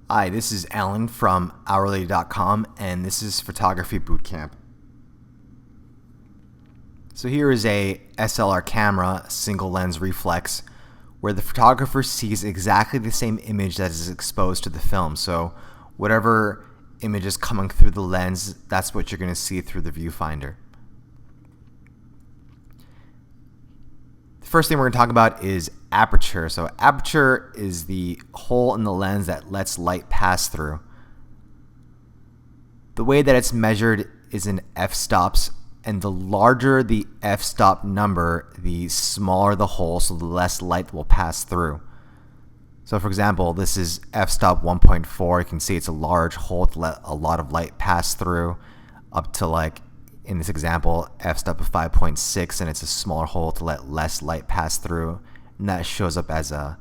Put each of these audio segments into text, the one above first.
Hi, this is Alan from hourly.com, and this is Photography Bootcamp. So here is a SLR camera, single lens reflex, where the photographer sees exactly the same image that is exposed to the film. So whatever image is coming through the lens, that's what you're going to see through the viewfinder. The first thing we're going to talk about is aperture. So aperture is the hole in the lens that lets light pass through. The way that it's measured is in f-stops, and the larger the f-stop number, the smaller the hole, so the less light will pass through. So for example, this is f-stop 1.4. You can see it's a large hole to let a lot of light pass through, up to, like in this example, f-stop of 5.6, and it's a smaller hole to let less light pass through, and that shows up as a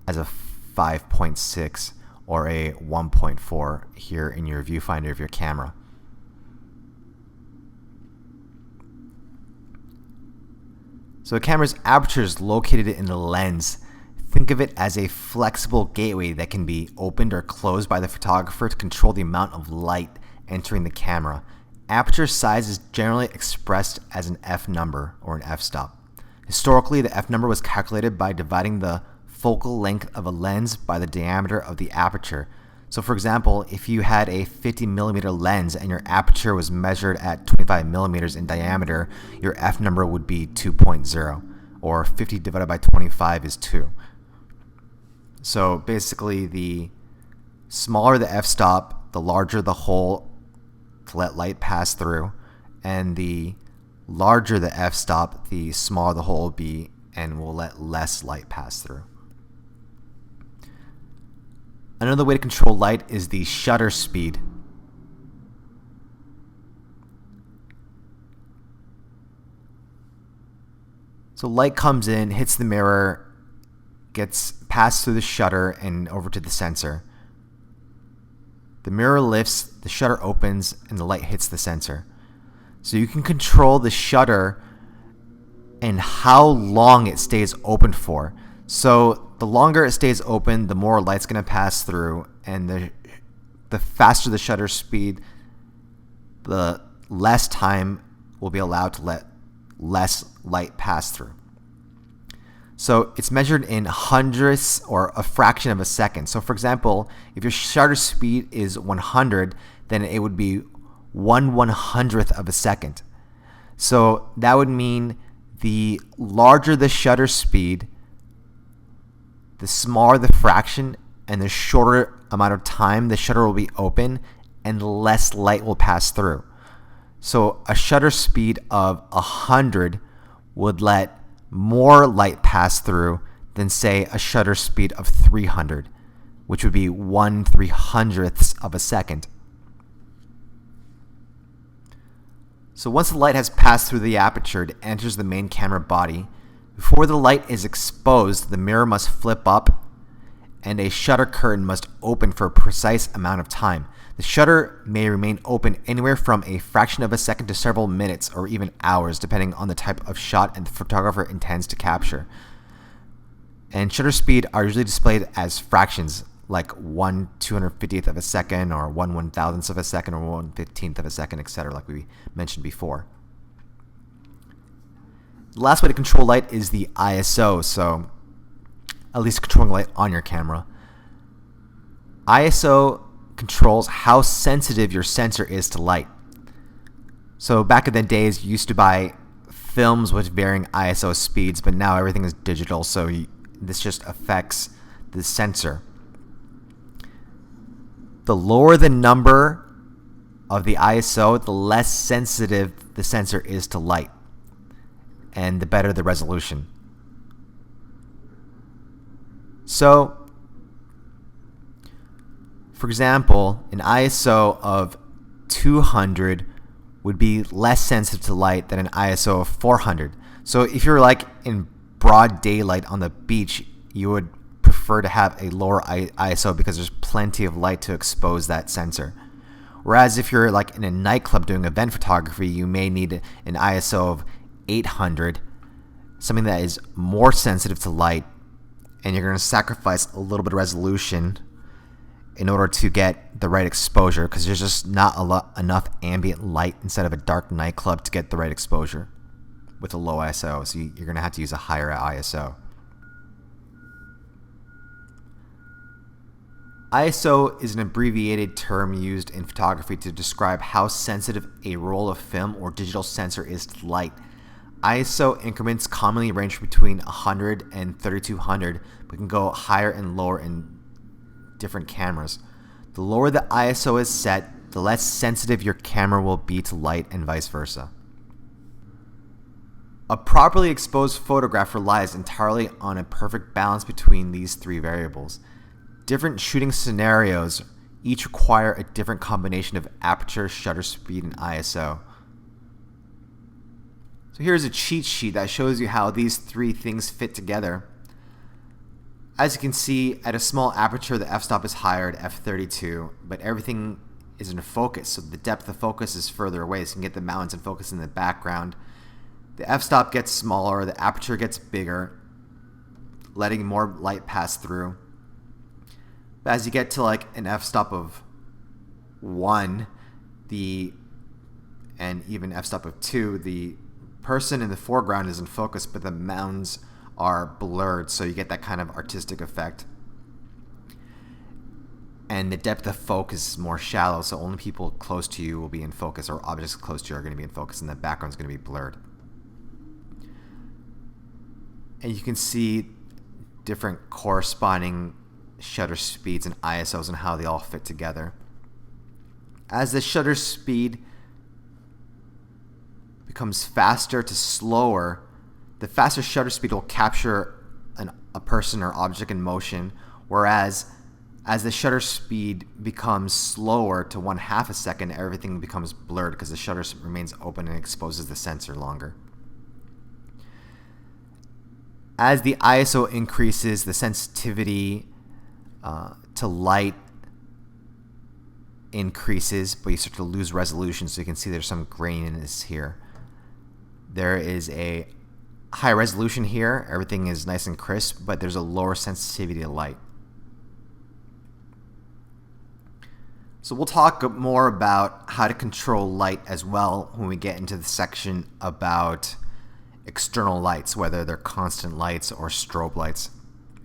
5.6 or a 1.4 here in your viewfinder of your camera. So a camera's aperture is located in the lens. Think of it as a flexible gateway that can be opened or closed by the photographer to control the amount of light entering the camera. Aperture size is generally expressed as an f number or an f-stop. Historically, the f number was calculated by dividing the focal length of a lens by the diameter of the aperture. So for example, if you had a 50mm lens and your aperture was measured at 25mm in diameter, your f number would be 2.0, or 50 divided by 25 is 2. So basically, the smaller the f-stop, the larger the hole to let light pass through, and the larger the f-stop, the smaller the hole will be and will let less light pass through. Another way to control light is the shutter speed. So light comes in, hits the mirror, gets passed through the shutter and over to the sensor. The mirror lifts, the shutter opens, and the light hits the sensor. So you can control the shutter and how long it stays open for. So the longer it stays open, the more light's going to pass through, and the faster the shutter speed, the less time will be allowed to let less light pass through. So it's measured in hundredths or a fraction of a second. So for example, if your shutter speed is 100, then it would be 1/100th of a second. So that would mean the larger the shutter speed, the smaller the fraction, and the shorter amount of time the shutter will be open, and less light will pass through. So a shutter speed of 100 would let more light pass through than, say, a shutter speed of 300, which would be 1/300th of a second. So once the light has passed through the aperture, it enters the main camera body. Before the light is exposed, the mirror must flip up and a shutter curtain must open for a precise amount of time. The shutter may remain open anywhere from a fraction of a second to several minutes or even hours, depending on the type of shot and the photographer intends to capture. And shutter speed are usually displayed as fractions, like 1/250th of a second, or 1/1000th of a second, or 1/15th of a second, etc., like we mentioned before. The last way to control light is the ISO, so at least controlling light on your camera. ISO controls how sensitive your sensor is to light. So back in the days, you used to buy films with varying ISO speeds, but now everything is digital, so this just affects the sensor. The lower the number of the ISO, the less sensitive the sensor is to light, and the better the resolution. So, for example, an ISO of 200 would be less sensitive to light than an ISO of 400. So if you're like in broad daylight on the beach, you would prefer to have a lower ISO because there's plenty of light to expose that sensor. Whereas if you're like in a nightclub doing event photography, you may need an ISO of 800, something that is more sensitive to light, and you're going to sacrifice a little bit of resolution in order to get the right exposure, because there's just not enough ambient light inside of a dark nightclub to get the right exposure with a low ISO. So you're going to have to use a higher ISO. ISO is an abbreviated term used in photography to describe how sensitive a roll of film or digital sensor is to light. ISO increments commonly range between 100 and 3200, but can go higher and lower in different cameras. The lower the ISO is set, the less sensitive your camera will be to light, and vice versa. A properly exposed photograph relies entirely on a perfect balance between these three variables. Different shooting scenarios each require a different combination of aperture, shutter speed, and ISO. So here's a cheat sheet that shows you how these three things fit together. As you can see, at a small aperture, the f-stop is higher at f32, but everything is in focus, so the depth of focus is further away, so you can get the mountains in focus in the background. The f-stop gets smaller, the aperture gets bigger, letting more light pass through. But as you get to like an f-stop of 1, and even f-stop of 2, the person in the foreground is in focus, but the mountains are blurred, so you get that kind of artistic effect. And the depth of focus is more shallow, so only people close to you will be in focus, or objects close to you are going to be in focus, and the background is going to be blurred. And you can see different corresponding shutter speeds and ISOs and how they all fit together. As the shutter speed becomes faster to slower, the faster shutter speed will capture a person or object in motion, whereas as the shutter speed becomes slower to 1/2 a second, everything becomes blurred because the shutter remains open and exposes the sensor longer. As the ISO increases, the sensitivity to light increases, but you start to lose resolution, so you can see there's some graininess here. There is a high resolution here, everything is nice and crisp, but there's a lower sensitivity to light. So we'll talk more about how to control light as well when we get into the section about external lights, whether they're constant lights or strobe lights,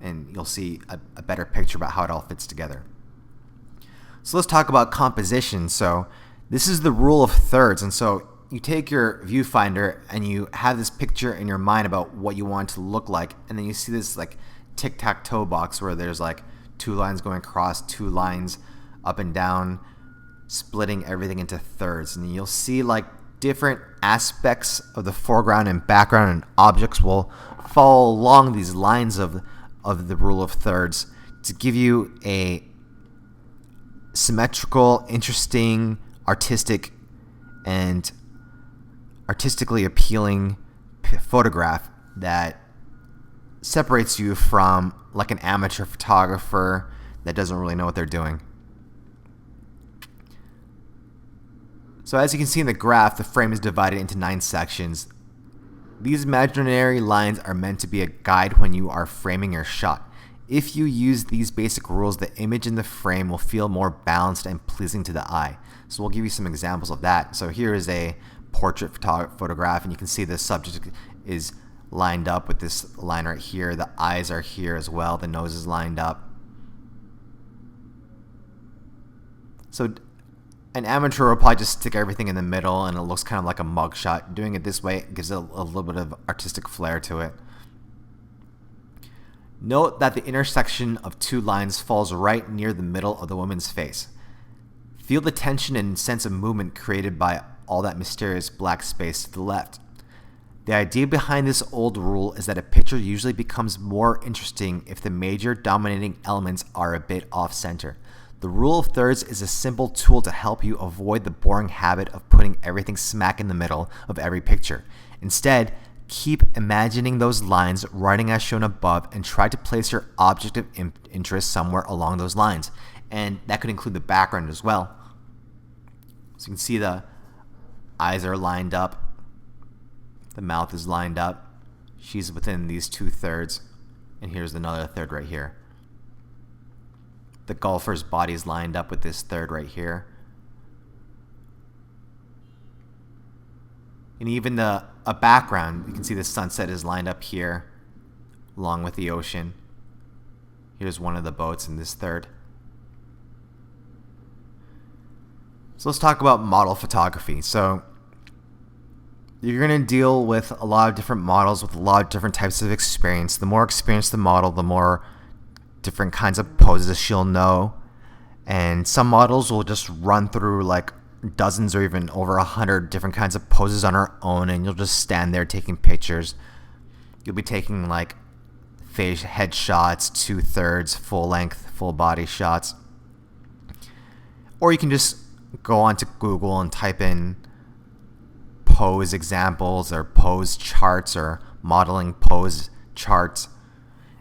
and you'll see a better picture about how it all fits together. So let's talk about composition. So this is the rule of thirds, and so you take your viewfinder and you have this picture in your mind about what you want it to look like, and then you see this like tic-tac-toe box where there's like 2 lines going across, 2 lines up and down, splitting everything into thirds, and you'll see like different aspects of the foreground and background and objects will follow along these lines of the rule of thirds to give you a symmetrical, interesting, artistic, and artistically appealing photograph that separates you from like an amateur photographer that doesn't really know what they're doing. So as you can see in the graph, the frame is divided into 9 sections. These imaginary lines are meant to be a guide when you are framing your shot. If you use these basic rules, the image in the frame will feel more balanced and pleasing to the eye. So we'll give you some examples of that. So here is a portrait photograph, and you can see the subject is lined up with this line right here. The eyes are here as well. The nose is lined up. So an amateur will probably just stick everything in the middle and it looks kind of like a mugshot. Doing it this way gives it a little bit of artistic flair to it. Note that the intersection of 2 lines falls right near the middle of the woman's face. Feel the tension and sense of movement created by all that mysterious black space to the left. The idea behind this old rule is that a picture usually becomes more interesting if the major dominating elements are a bit off-center. The rule of thirds is a simple tool to help you avoid the boring habit of putting everything smack in the middle of every picture. Instead, keep imagining those lines running as shown above and try to place your object of interest somewhere along those lines. And that could include the background as well. So you can see the eyes are lined up, the mouth is lined up, she's within these 2 thirds, and here's another third right here. the golfer's body is lined up with this third right here. And even a background, you can see the sunset is lined up here along with the ocean. Here's one of the boats in this third. So let's talk about model photography. So you're going to deal with a lot of different models with a lot of different types of experience. The more experienced the model, the more different kinds of poses she'll know. And some models will just run through like dozens or even over 100 different kinds of poses on her own, and you'll just stand there taking pictures. You'll be taking like face head shots, 2/3, full length, full body shots. Or you can just go onto Google and type in pose examples or pose charts or modeling pose charts,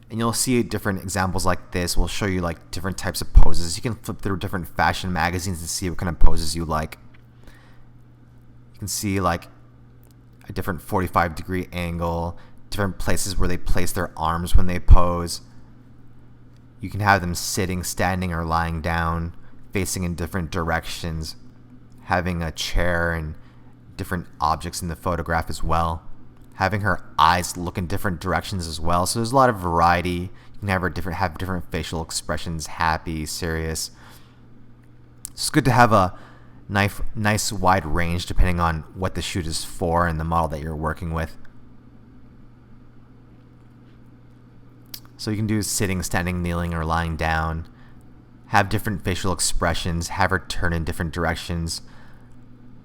and you'll see different examples like this. We'll show you like different types of poses. You can flip through different fashion magazines and see what kind of poses you like. You can see like a different 45-degree angle, different places where they place their arms when they pose. You can have them sitting, standing, or lying down, facing in different directions, having a chair and different objects in the photograph as well, having her eyes look in different directions as well. So there's a lot of variety. You can have different facial expressions, happy, serious. It's good to have a nice wide range depending on what the shoot is for and the model that you're working with. So you can do sitting, standing, kneeling, or lying down. Have different facial expressions, have her turn in different directions,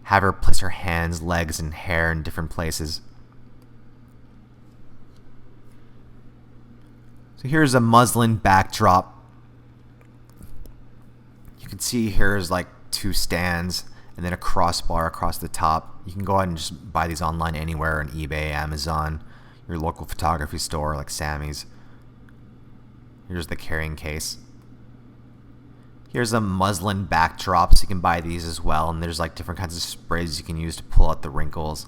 have her place her hands, legs, and hair in different places. So here's a muslin backdrop. You can see here's like 2 stands and then a crossbar across the top. You can go ahead and just buy these online anywhere on eBay, Amazon, your local photography store like Sammy's. Here's the carrying case. Here's a muslin backdrop, so you can buy these as well, and there's like different kinds of sprays you can use to pull out the wrinkles.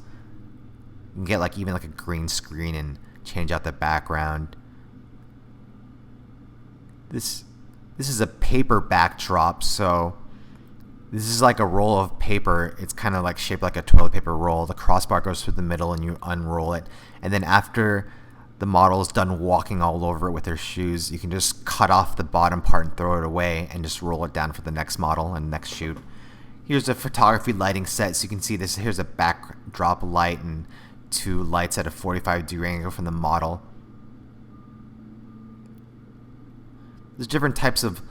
You can get like even like a green screen and change out the background. This is a paper backdrop, so this is like a roll of paper. It's kind of like shaped like a toilet paper roll. The crossbar goes through the middle and you unroll it, and then after the model is done walking all over it with her shoes, you can just cut off the bottom part and throw it away and just roll it down for the next model and next shoot. Here's a photography lighting set, so you can see this. Here's a backdrop light and 2 lights at a 45-degree angle from the model. There's different types of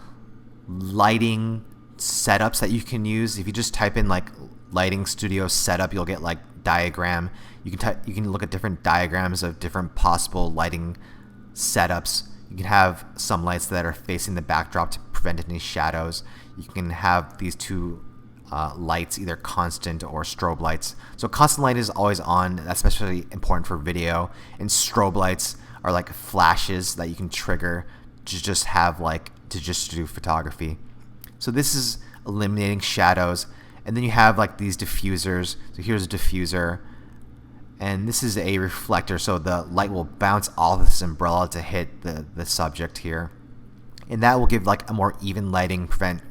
lighting setups that you can use. If you just type in like lighting studio setup, you'll get like diagram. You can look at different diagrams of different possible lighting setups. You can have some lights that are facing the backdrop to prevent any shadows. You can have these 2 lights, either constant or strobe lights. So constant light is always on. That's especially important for video. And strobe lights are like flashes that you can trigger to just have like to just do photography. So this is eliminating shadows. And then you have like these diffusers. So here's a diffuser, and this is a reflector, so the light will bounce off this umbrella to hit the subject here, and that will give like a more even lighting, prevent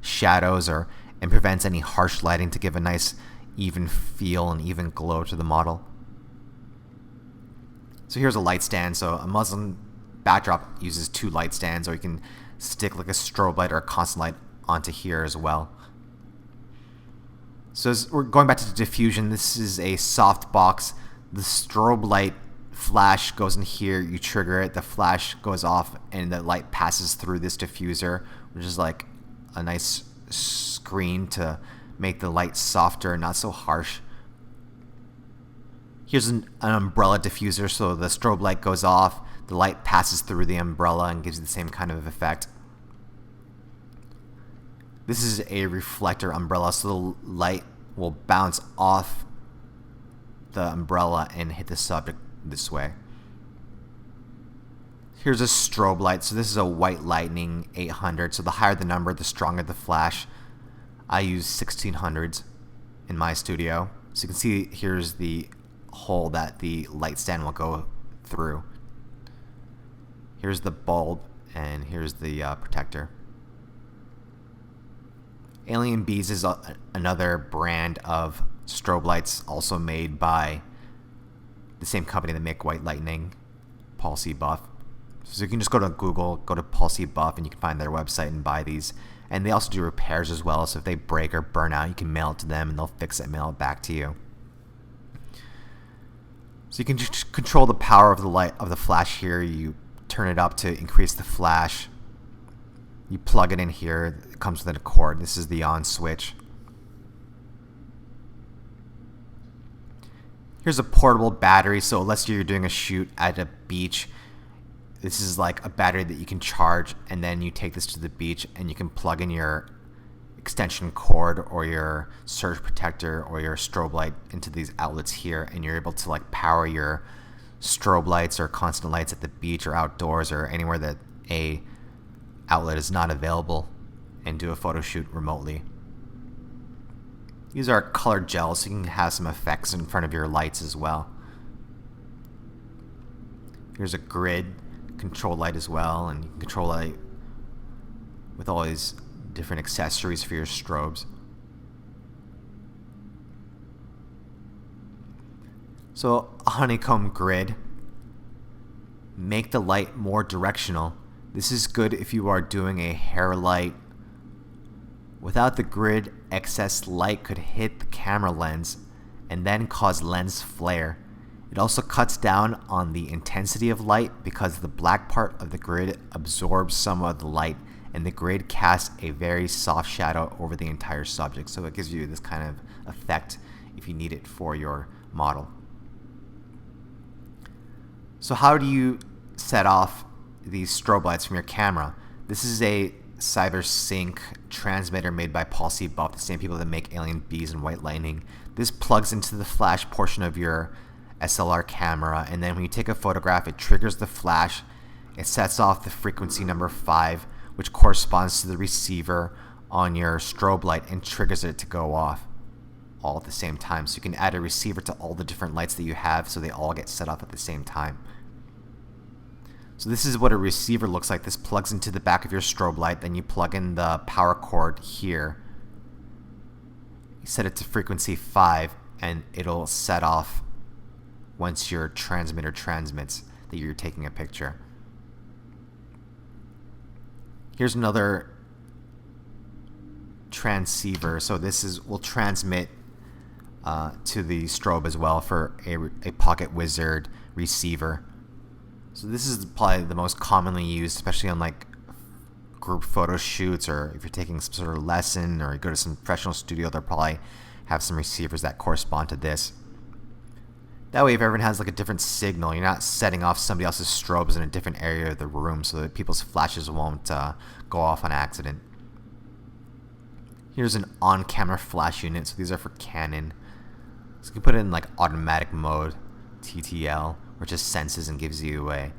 shadows and prevents any harsh lighting to give a nice even feel and even glow to the model. So here's a light stand. So a muslin backdrop uses 2 light stands, or you can stick like a strobe light or a constant light onto here as well. So as we're going back to the diffusion, this is a soft box. The strobe light flash goes in here, you trigger it, the flash goes off, and the light passes through this diffuser, which is like a nice screen to make the light softer and not so harsh. Here's an umbrella diffuser, so the strobe light goes off, the light passes through the umbrella and gives you the same kind of effect. This is a reflector umbrella, so the light will bounce off the umbrella and hit the subject this way. Here's a strobe light. So this is a white lightning 800. So the higher the number, the stronger the flash. I use 1600s in my studio. So you can see here's the hole that the light stand will go through. Here's the bulb, and here's the protector. Alien Bees is another brand of strobe lights, also made by the same company that make White Lightning, Policy Buff. So you can just go to Google, go to Policy Buff, and you can find their website and buy these. And they also do repairs as well, so if they break or burn out, you can mail it to them and they'll fix it and mail it back to you. So you can just control the power of the light of the flash here. You turn it up to increase the flash. You plug it in here. It comes with a cord. This is the on switch. Here's a portable battery, so let's say you're doing a shoot at a beach. This is like a battery that you can charge, and then you take this to the beach and you can plug in your extension cord or your surge protector or your strobe light into these outlets here, and you're able to like power your strobe lights or constant lights at the beach or outdoors or anywhere that a outlet is not available, and do a photo shoot remotely. These are colored gels, so you can have some effects in front of your lights as well. Here's a grid control light as well, and you can control light with all these different accessories for your strobes. So a honeycomb grid. Make the light more directional. This is good if you are doing a hair light. Without the grid, excess light could hit the camera lens and then cause lens flare. It also cuts down on the intensity of light because the black part of the grid absorbs some of the light, and the grid casts a very soft shadow over the entire subject, so it gives you this kind of effect if you need it for your model. So how do you set off these strobe lights from your camera? This is a Cybersync Transmitter made by Policy Buff, the same people that make Alien Bees and White Lightning. This plugs into the flash portion of your SLR camera, and then when you take a photograph, it triggers the flash. It sets off the frequency number 5, which corresponds to the receiver on your strobe light, and triggers it to go off all at the same time. So you can add a receiver to all the different lights that you have, so they all get set off at the same time. So this is what a receiver looks like. This plugs into the back of your strobe light, then you plug in the power cord here. You set it to frequency 5, and it'll set off once your transmitter transmits that you're taking a picture. Here's another transceiver. So this will transmit to the strobe as well for a Pocket Wizard receiver. So this is probably the most commonly used, especially on like group photo shoots, or if you're taking some sort of lesson or you go to some professional studio, they'll probably have some receivers that correspond to this. That way, if everyone has like a different signal, you're not setting off somebody else's strobes in a different area of the room, so that people's flashes won't go off on accident. Here's an on-camera flash unit. So these are for Canon. So you can put it in like automatic mode, TTL, which just senses and gives you an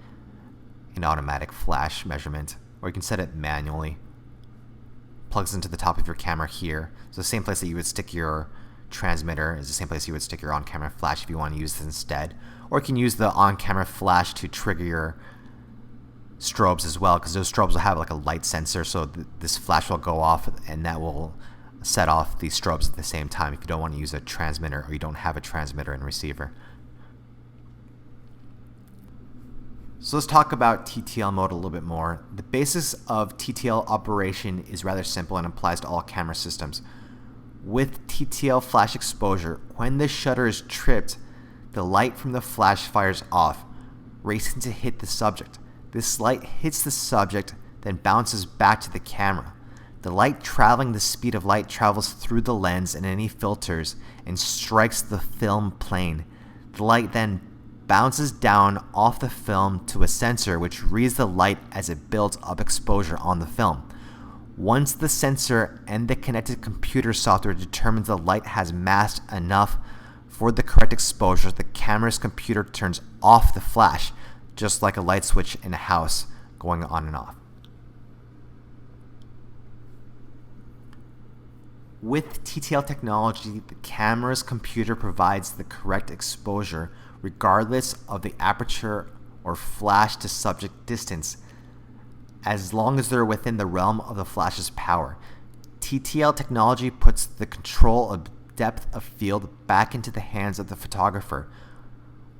automatic flash measurement, or you can set it manually. Plugs into the top of your camera here. So the same place that you would stick your transmitter is the same place you would stick your on-camera flash if you want to use this instead. Or you can use the on-camera flash to trigger your strobes as well, because those strobes will have like a light sensor, so this flash will go off and that will set off these strobes at the same time if you don't want to use a transmitter or you don't have a transmitter and receiver. So let's talk about TTL mode a little bit more. The basis of TTL operation is rather simple and applies to all camera systems. With TTL flash exposure, when the shutter is tripped, the light from the flash fires off, racing to hit the subject. This light hits the subject, then bounces back to the camera. The light traveling the speed of light travels through the lens and any filters and strikes the film plane. The light then bounces down off the film to a sensor which reads the light as it builds up exposure on the film. Once the sensor and the connected computer software determines the light has masked enough for the correct exposure, the camera's computer turns off the flash, just like a light switch in a house going on and off. With TTL technology, the camera's computer provides the correct exposure regardless of the aperture or flash to subject distance, as long as they're within the realm of the flash's power. TTL technology puts the control of depth of field back into the hands of the photographer.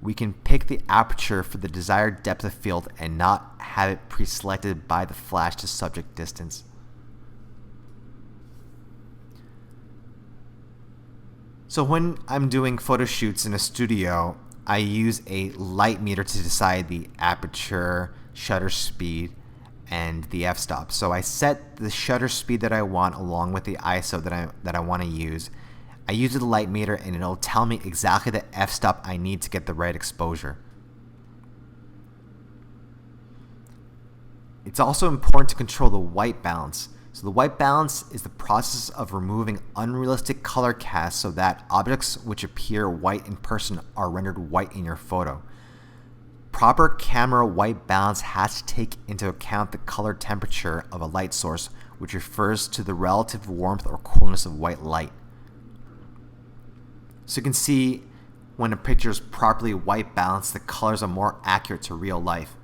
We can pick the aperture for the desired depth of field and not have it pre-selected by the flash to subject distance. So when I'm doing photo shoots in a studio, I use a light meter to decide the aperture, shutter speed, and the f-stop. So I set the shutter speed that I want along with the ISO that I want to use. I use the light meter and it'll tell me exactly the f-stop I need to get the right exposure. It's also important to control the white balance. So the white balance is the process of removing unrealistic color casts so that objects which appear white in person are rendered white in your photo. Proper camera white balance has to take into account the color temperature of a light source, which refers to the relative warmth or coolness of white light. So you can see when a picture is properly white balanced, the colors are more accurate to real life.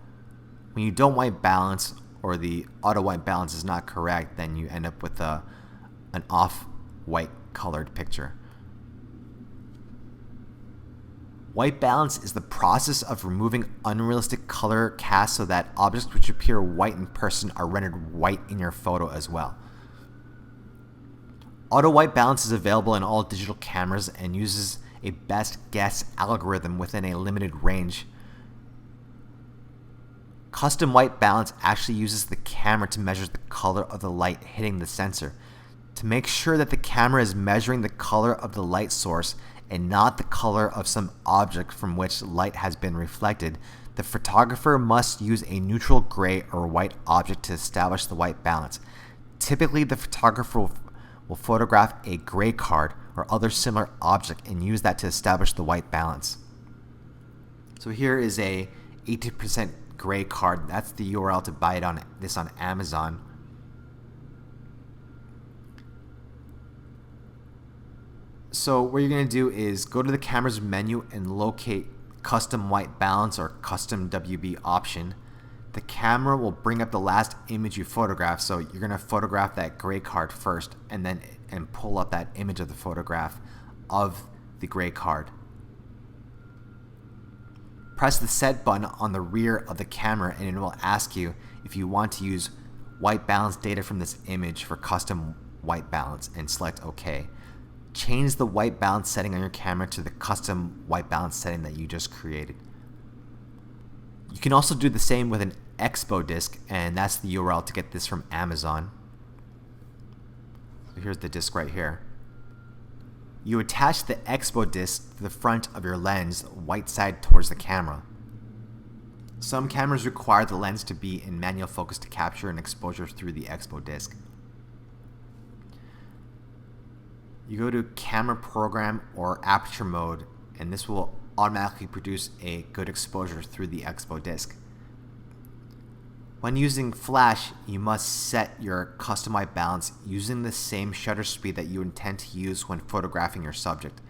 When you don't white balance, or the auto white balance is not correct, then you end up with an off-white colored picture. White balance is the process of removing unrealistic color casts so that objects which appear white in person are rendered white in your photo as well. Auto white balance is available in all digital cameras and uses a best guess algorithm within a limited range. Custom white balance actually uses the camera to measure the color of the light hitting the sensor. To make sure that the camera is measuring the color of the light source and not the color of some object from which light has been reflected, the photographer must use a neutral gray or white object to establish the white balance. Typically, the photographer will photograph a gray card or other similar object and use that to establish the white balance. So here is a 80% gray card. That's the URL to buy this on Amazon. So what you're going to do is go to the camera's menu and locate custom white balance or custom WB option. The camera will bring up the last image you photographed, so you're going to photograph that gray card first and pull up that image of the photograph of the gray card. Press the set button on the rear of the camera and it will ask you if you want to use white balance data from this image for custom white balance and select OK. Change the white balance setting on your camera to the custom white balance setting that you just created. You can also do the same with an Expo disc, and that's the URL to get this from Amazon. So here's the disc right here. You attach the Expo disc to the front of your lens, white side towards the camera. Some cameras require the lens to be in manual focus to capture an exposure through the Expo disc. You go to Camera Program or Aperture Mode, and this will automatically produce a good exposure through the Expo disc. When using flash, you must set your custom white balance using the same shutter speed that you intend to use when photographing your subject.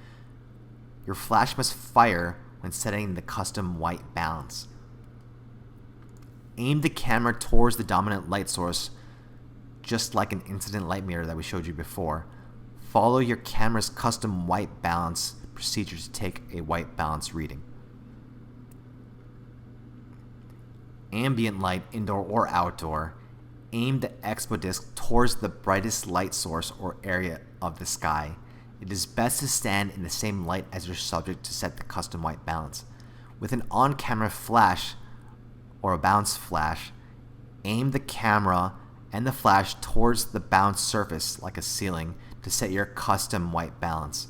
Your flash must fire when setting the custom white balance. Aim the camera towards the dominant light source, just like an incident light mirror that we showed you before. Follow your camera's custom white balance procedure to take a white balance reading. Ambient light, indoor or outdoor. Aim the Expo disc towards the brightest light source or area of the sky. It is best to stand in the same light as your subject to set the custom white balance. With an on-camera flash or a bounce flash, aim the camera and the flash towards the bounce surface like a ceiling to set your custom white balance.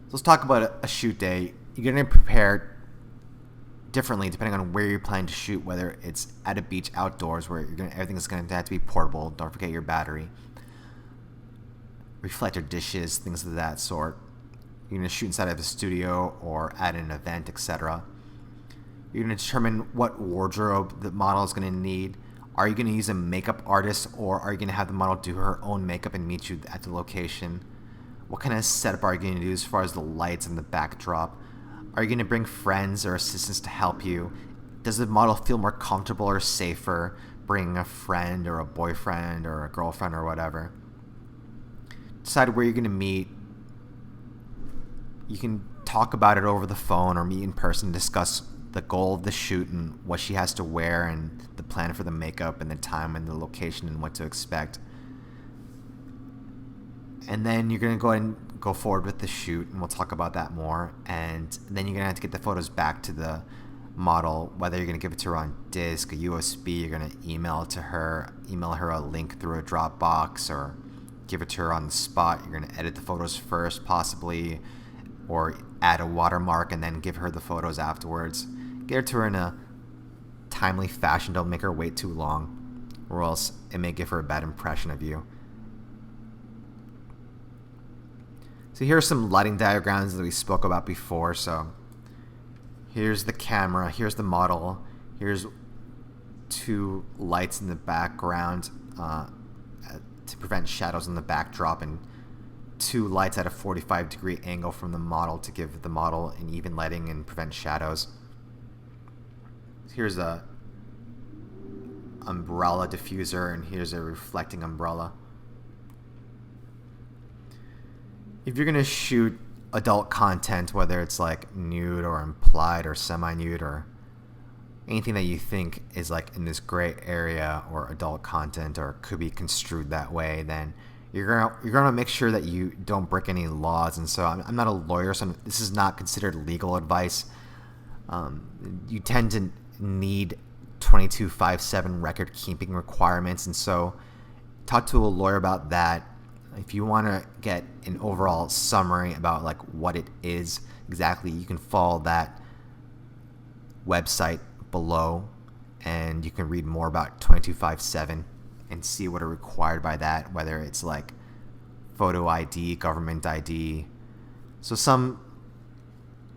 So let's talk about a shoot day. You're going to prepare differently depending on where you're planning to shoot, whether it's at a beach outdoors where everything is going to have to be portable. Don't forget your battery. Reflector dishes, things of that sort. You're going to shoot inside of a studio or at an event, etc. You're going to determine what wardrobe the model is going to need. Are you going to use a makeup artist, or are you going to have the model do her own makeup and meet you at the location? What kind of setup are you going to do as far as the lights and the backdrop? Are you going to bring friends or assistants to help you? Does the model feel more comfortable or safer? bring a friend or a boyfriend or a girlfriend or whatever. Decide where you're going to meet. You can talk about it over the phone or meet in person, discuss the goal of the shoot and what she has to wear and the plan for the makeup and the time and the location and what to expect. And then you're going to go ahead and go forward with the shoot, and we'll talk about that more. And then you're going to have to get the photos back to the model, whether you're going to give it to her on disk, a USB, you're going to email her a link through a Dropbox, or give it to her on the spot. You're going to edit the photos first, possibly, or add a watermark and then give her the photos afterwards. Get it to her in a timely fashion. Don't make her wait too long, or else it may give her a bad impression of you. So here are some lighting diagrams that we spoke about before. So here's the camera, here's the model, here's 2 lights in the background to prevent shadows on the backdrop, and 2 lights at a 45-degree angle from the model to give the model an even lighting and prevent shadows. Here's a umbrella diffuser, and here's a reflecting umbrella. If you're going to shoot adult content, whether it's like nude or implied or semi-nude or anything that you think is like in this gray area or adult content or could be construed that way, then you're gonna make sure that you don't break any laws. And so I'm not a lawyer, so this is not considered legal advice. You tend to need 2257 record keeping requirements, and so talk to a lawyer about that. If you want to get an overall summary about like what it is exactly, you can follow that website below, and you can read more about 2257 and see what are required by that, whether it's like photo ID, government ID. So some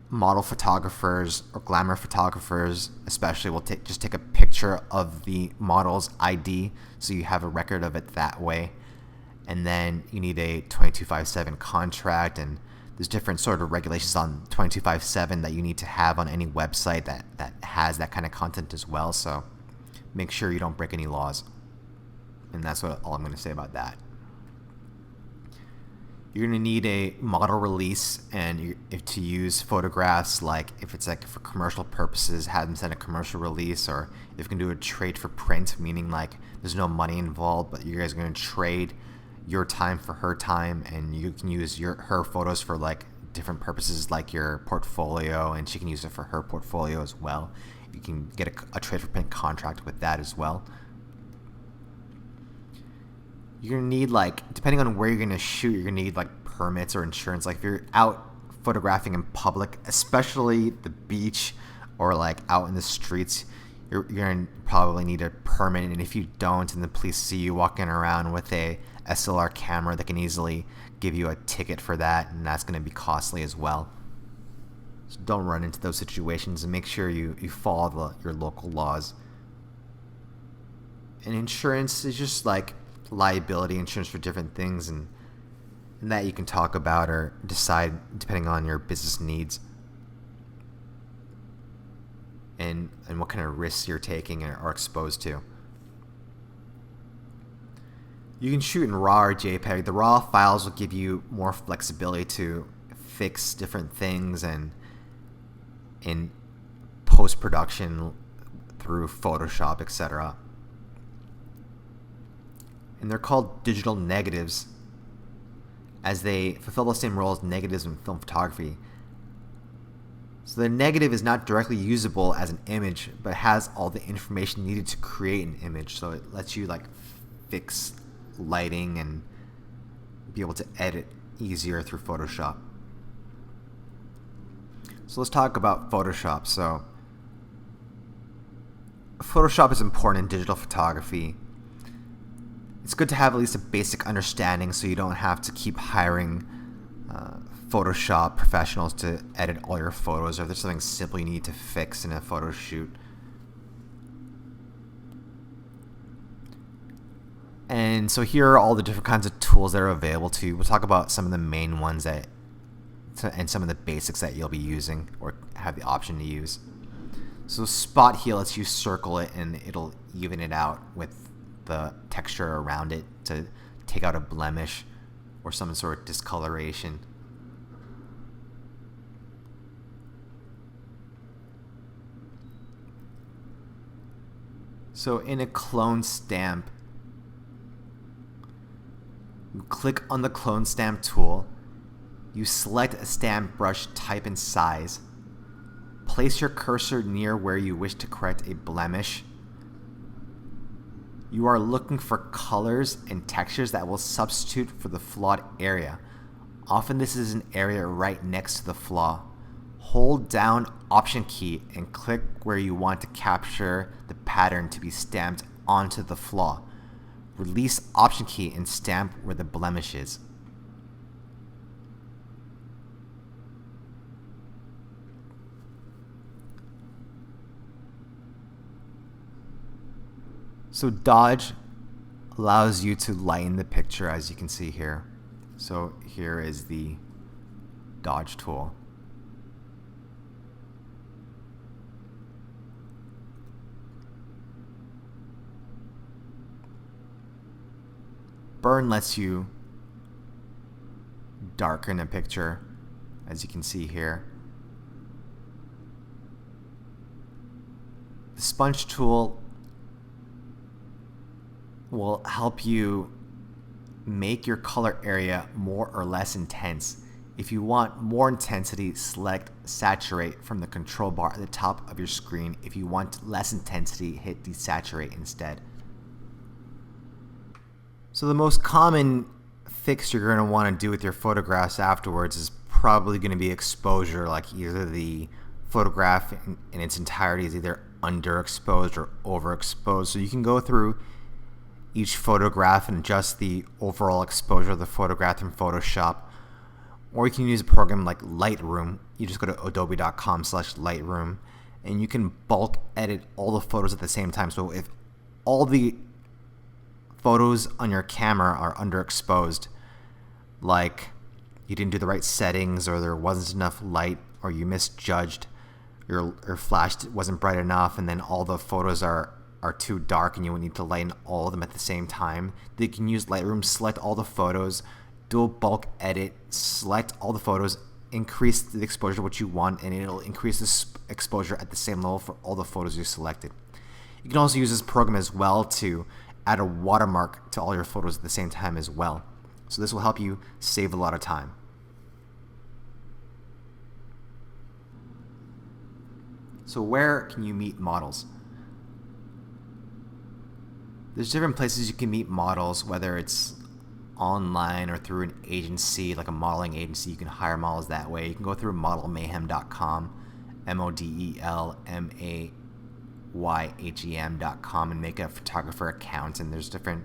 model photographers or glamour photographers especially will just take a picture of the model's ID, so you have a record of it that way. And then you need a 2257 contract, and there's different sort of regulations on 2257 that you need to have on any website that has that kind of content as well. So make sure you don't break any laws. And that's all I'm going to say about that. You're going to need a model release, and if to use photographs, like if it's like for commercial purposes, have them send a commercial release, or if you can do a trade for print, meaning like there's no money involved, but you guys are going to trade your time for her time, and you can use her photos for like different purposes, like your portfolio, and she can use it for her portfolio as well. You can get a trade for print contract with that as well. You're gonna need, like, depending on where you're gonna shoot, you're gonna need like permits or insurance. Like if you're out photographing in public, especially the beach or like out in the streets, you're gonna probably need a permit. And if you don't, and the police see you walking around with a SLR camera, they can easily give you a ticket for that, and that's gonna be costly as well. So don't run into those situations, and make sure you follow your local laws. And insurance is just like liability insurance for different things, and that you can talk about or decide depending on your business needs and what kind of risks you're taking or are exposed to. You can shoot in RAW or JPEG. The RAW files will give you more flexibility to fix different things and in post-production through Photoshop, etc. And they're called digital negatives, as they fulfill the same role as negatives in film photography. So the negative is not directly usable as an image, but has all the information needed to create an image. So it lets you like fix lighting and be able to edit easier through Photoshop. So let's talk about Photoshop. So Photoshop is important in digital photography. It's good to have at least a basic understanding, so you don't have to keep hiring Photoshop professionals to edit all your photos, or if there's something simple you need to fix in a photo shoot. And so here are all the different kinds of tools that are available to you. We'll talk about some of the main ones and some of the basics that you'll be using or have the option to use. So spot heal lets you circle it and it'll even it out with the texture around it to take out a blemish or some sort of discoloration. So in a clone stamp, you click on the clone stamp tool, you select a stamp brush type and size, place your cursor near where you wish to correct a blemish. You are looking for colors and textures that will substitute for the flawed area. Often this is an area right next to the flaw. Hold down Option key and click where you want to capture the pattern to be stamped onto the flaw. Release Option key and stamp where the blemish is. So dodge allows you to lighten the picture, as you can see here. So here is the dodge tool. Burn lets you darken a picture, as you can see here. The sponge tool will help you make your color area more or less intense. If you want more intensity, select Saturate from the control bar at the top of your screen. If you want less intensity, hit Desaturate instead. So the most common fix you're going to want to do with your photographs afterwards is probably going to be exposure, like either the photograph in its entirety is either underexposed or overexposed. So you can go through each photograph and adjust the overall exposure of the photograph in Photoshop, or you can use a program like Lightroom. You just go to adobe.com/Lightroom and you can bulk edit all the photos at the same time. So if all the photos on your camera are underexposed, like you didn't do the right settings, or there wasn't enough light, or you misjudged, your flash wasn't bright enough, and then all the photos are too dark and you need to lighten all of them at the same time, then you can use Lightroom, select all the photos, do a bulk edit, select all the photos, increase the exposure to what you want, and it'll increase the exposure at the same level for all the photos you selected. You can also use this program as well to add a watermark to all your photos at the same time as well. So this will help you save a lot of time. So where can you meet models? There's different places you can meet models, whether it's online or through an agency, like a modeling agency. You can hire models that way. You can go through modelmayhem.com, modelmayhem.com, and make a photographer account. And there's different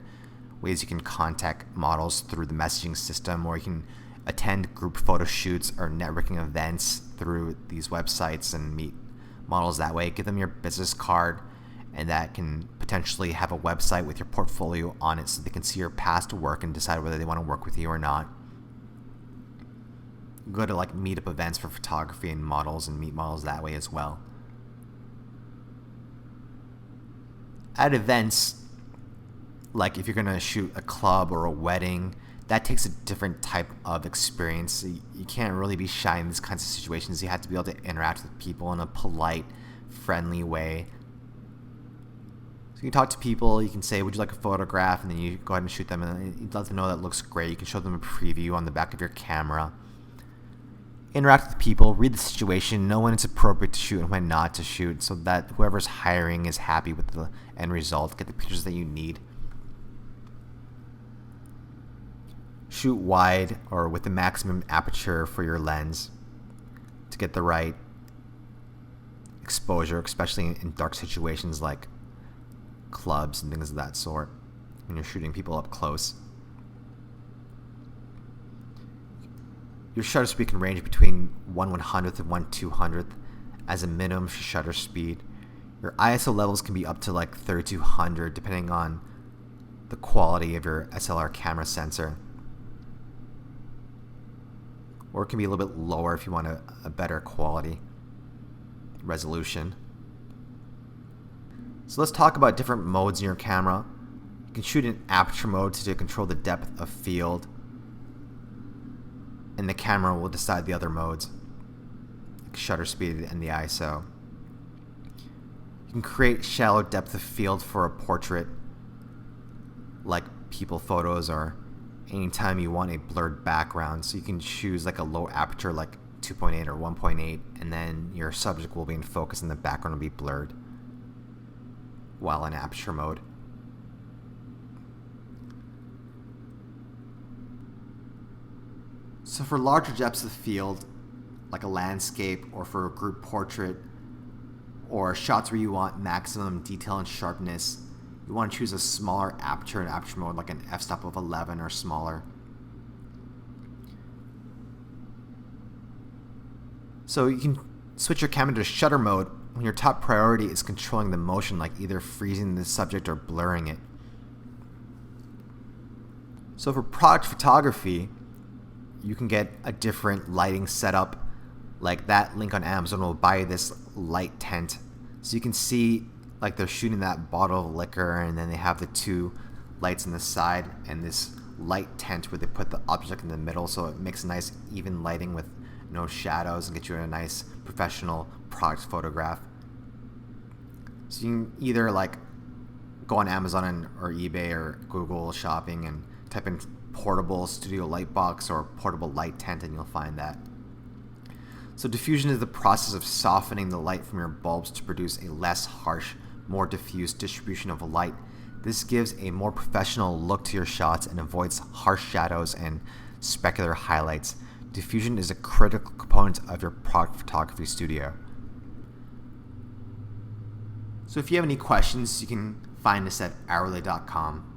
ways you can contact models through the messaging system, or you can attend group photo shoots or networking events through these websites and meet models that way. Give them your business card, and that can potentially have a website with your portfolio on it so they can see your past work and decide whether they want to work with you or not. Go to like meetup events for photography and models and meet models that way as well. At events, like if you're going to shoot a club or a wedding, that takes a different type of experience. You can't really be shy in these kinds of situations. You have to be able to interact with people in a polite, friendly way. So you can talk to people, you can say, would you like a photograph? And then you go ahead and shoot them, and you let them know that looks great. You can show them a preview on the back of your camera. Interact with people, read the situation, know when it's appropriate to shoot and when not to shoot, so that whoever's hiring is happy with the end result. Get the pictures that you need. Shoot wide or with the maximum aperture for your lens to get the right exposure, especially in dark situations like clubs and things of that sort when you're shooting people up close. Your shutter speed can range between 1/100th and 1/200th as a minimum shutter speed. Your ISO levels can be up to like 3200 depending on the quality of your SLR camera sensor. Or it can be a little bit lower if you want a better quality resolution. So let's talk about different modes in your camera. You can shoot in Aperture mode to control the depth of field, and the camera will decide the other modes, like shutter speed and the ISO. You can create shallow depth of field for a portrait, like people photos, or anytime you want a blurred background. So you can choose like a low aperture, like 2.8 or 1.8, and then your subject will be in focus and the background will be blurred while in Aperture mode. So for larger depths of field, like a landscape or for a group portrait, or shots where you want maximum detail and sharpness, you want to choose a smaller aperture in Aperture mode, like an f-stop of 11 or smaller. So you can switch your camera to shutter mode when your top priority is controlling the motion, like either freezing the subject or blurring it. So for product photography, you can get a different lighting setup. Like that link on Amazon will buy you this light tent. So you can see like they're shooting that bottle of liquor, and then they have the two lights on the side and this light tent where they put the object in the middle, so it makes a nice even lighting with no shadows and get you a nice professional product photograph. So you can either like go on Amazon or eBay or Google Shopping and type in portable studio light box or portable light tent, and you'll find that. So diffusion is the process of softening the light from your bulbs to produce a less harsh, more diffuse distribution of light. This gives a more professional look to your shots and avoids harsh shadows and specular highlights. Diffusion is a critical component of your product photography studio. So if you have any questions, you can find us at hourly.com.